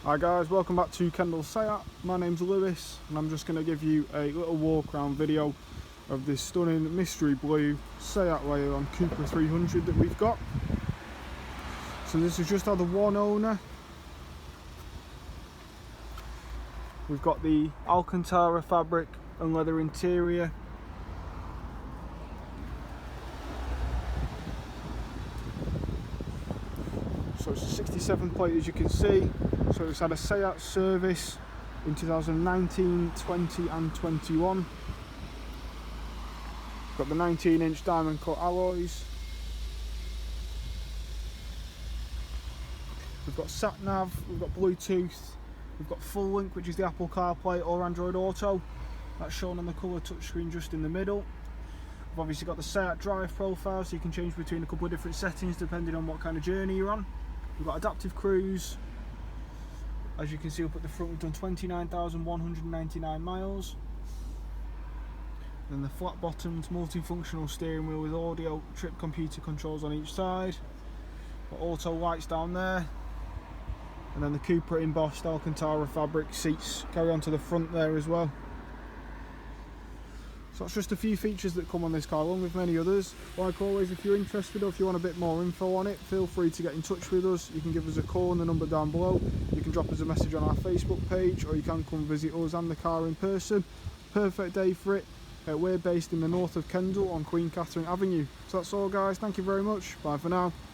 Hi guys, welcome back to Kendal SEAT. My name's Lewis and I'm just going to give you a little walk around video of this stunning mystery blue SEAT Leon Cupra 300 that we've got. So this has just had the one owner. We've got the Alcantara fabric and leather interior. So it's a 67 plate, as you can see. So it's had a SEAT service in 2019, 20 and 21. Got the 19-inch diamond cut alloys. We've got sat nav, we've got Bluetooth, we've got full link, which is the Apple CarPlay or Android Auto. That's shown on the colour touchscreen just in the middle. We've obviously got the SEAT drive profile, so you can change between a couple of different settings depending on what kind of journey you're on. We've got adaptive cruise. As you can see up at the front, we've done 29,199 miles. Then the flat bottomed multifunctional steering wheel with audio, trip computer controls on each side. Got auto lights down there. And then the Cupra embossed Alcantara fabric seats carry on to the front there as well. So that's just a few features that come on this car, along with many others. Like always, if you're interested or if you want a bit more info on it, feel free to get in touch with us. You can give us a call on the number down below. You can drop us a message on our Facebook page, or you can come visit us and the car in person. Perfect day for it. We're based in the north of Kendal on Queen Katherine Avenue. So that's all guys, thank you very much, bye for now.